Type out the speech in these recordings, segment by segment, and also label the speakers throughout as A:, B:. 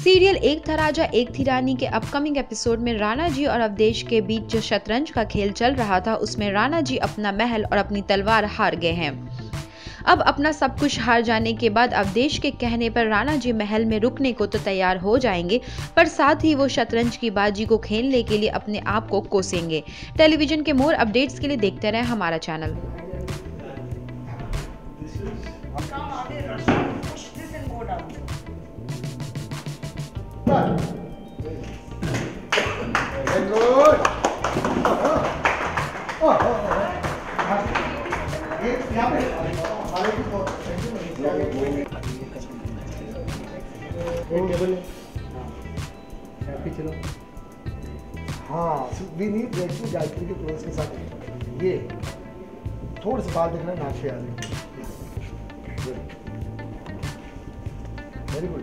A: Serial एक था राजा एक थी रानी के अपकमिंग एपिसोड में राणा जी और अवधेश के बीच जो शतरंज का खेल चल रहा था उसमें राणा जी अपना महल और अपनी तलवार हार गए हैं। अब अपना सब कुछ हार जाने के बाद अवधेश के कहने पर राणा जी महल में रुकने को तो तैयार हो जाएंगे, पर साथ ही वो शतरंज की बाजी को खेलने के लिए अपने आप को कोसेंगे। टेलीविजन के मोर अपडेट्स के लिए देखते रहें हमारा चैनल।
B: हाँ, we need breakthrough गायत्री के क्लोज के साथ ये थोड़ा सा बात देखना नाच पे आ रही वेरी गुड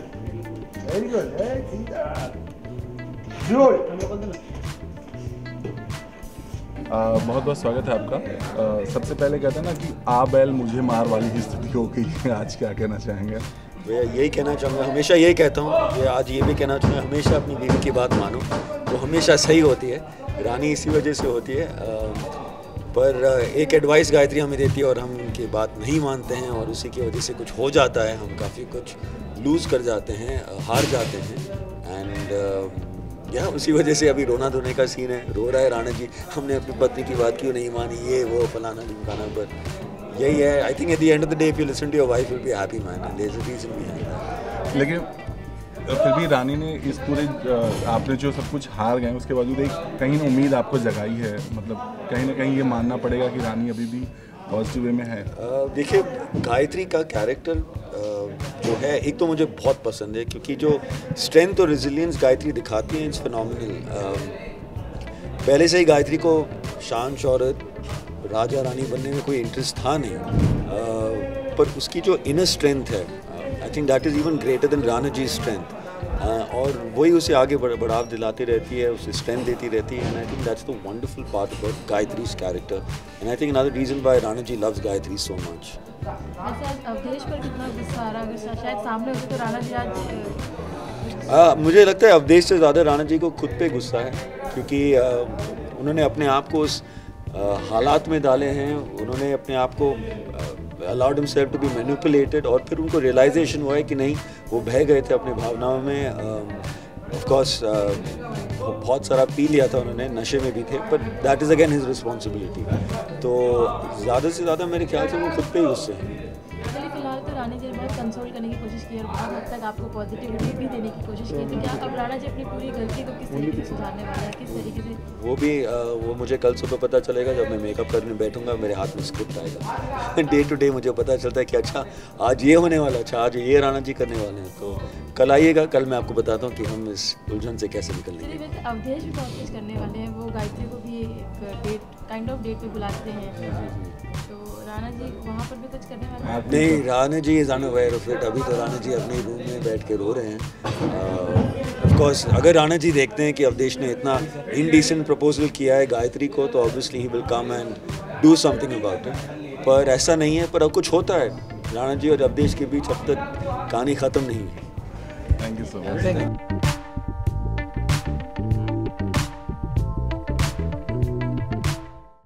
C: बहुत बहुत स्वागत है आपका। सबसे पहले कहते हैं ना कि आ बैल मुझे मार वाली ही स्थिति हो गई है। आज क्या कहना चाहेंगे?
D: भैया यही कहना चाहूँगा, हमेशा यही कहता हूँ कि आज ये भी कहना चाहूँगा, हमेशा अपनी बीवी की बात मानो, वो हमेशा सही होती है। रानी इसी वजह से होती है, पर एक एडवाइस गायत्री हमें देती है और हम उनकी बात नहीं मानते हैं और उसी की वजह से कुछ हो जाता है, हम काफ़ी कुछ लूज़ कर जाते हैं, हार जाते हैं। एंड यहाँ उसी वजह से अभी रोना धोने का सीन है, रो रहा है राणा जी, हमने अपनी पत्नी की बात क्यों नहीं मानी, ये वो फलाना ढिमकाना। पर यही है, I think at the end of the day if you listen to your wife will be happy man, and there is a reason behind that.
C: लेकिन फिर भी रानी ने इस पूरे आपने जो सब कुछ हार गए उसके बावजूद एक कहीं ना उम्मीद आपको जगाई है, मतलब कहीं ना कहीं ये मानना पड़ेगा कि रानी अभी भी पॉजिटिव वे में है।
D: देखिए गायत्री का कैरेक्टर जो है, एक तो मुझे बहुत पसंद है क्योंकि जो स्ट्रेंथ और रेजिलियंस गायत्री दिखाती है इट्स फिनोमिनल। पहले से ही गायत्री को शान शौहरत राजा रानी बनने में कोई इंटरेस्ट था नहीं, पर उसकी जो इनर स्ट्रेंथ है, I think that is even greater than Rana ji strength, और वही उसे आगे बढ़ाव दिलाती रहती है, उसे स्ट्रेंथ देती रहती है। And I think that's the wonderful part about Gayatri's character, and I think another reason why Rana ji loves Gayatri so much.
E: Avdhesh पर कितना गुस्सा आ रहा है, अगर शायद सामने होते तो राणा जी आज
D: मुझे लगता है अवधेश से ज़्यादा राणा जी को खुद पे गुस्सा है, क्योंकि उन्होंने अपने आप को उस हालात में डाले हैं, उन्होंने अपने आप को allowed himself to be manipulated, और फिर उनको रियलाइजेशन हुआ है कि नहीं, वो बह गए थे अपनी भावनाओं में। ऑफ कोर्स बहुत सारा पी लिया था उन्होंने, नशे में भी थे, पर that is again his responsibility. तो ज़्यादा से ज़्यादा मेरे ख्याल से वो खुद पे ही गुस्से हैं।
E: चलिए फिलहाल तो राणा जी ने बहुत कंसोल करने की कोशिश की और बहुत हद तक आपको पॉजिटिविटी भी देने की कोशिश की, तो क्या अब राणा जी अपनी पूरी गलती को किस तरीके से सुधारने वाले हैं, किस तरीके से?
D: वो मुझे कल सुबह पता चलेगा, जब मैं मेकअप करने बैठूंगा मेरे हाथ में स्क्रिप्ट आएगा। डे टू डे मुझे पता चलता है कि अच्छा आज ये होने वाला, अच्छा आज ये राणा जी करने वाले हैं, तो कल आइएगा, कल मैं आपको बताता हूँ कि हम इस उलझन से कैसे निकलेंगे।
E: अवधेश भी बहुत कुछ करने वाले हैं, वो गायत्री को भी एक काइंड ऑफ डेट पे बुलाते हैं, तो राणा जी वहाँ पर भी कुछ करने वाले हैं?
D: नहीं, Rana ji is unaware of it. अभी तो राणा जी अपने रूम में बैठ के रो रहे हैं। ऑफ कोर्स अगर राणा जी देखते हैं कि अवधेश ने इतना इनडिसेंट प्रपोजल किया है गायत्री को, तो obviously he will come and do something about it, पर ऐसा नहीं है। पर अब कुछ होता है, राणा जी और अवधेश के बीच अब तक कहानी ख़त्म नहीं है।
C: Thank you so much.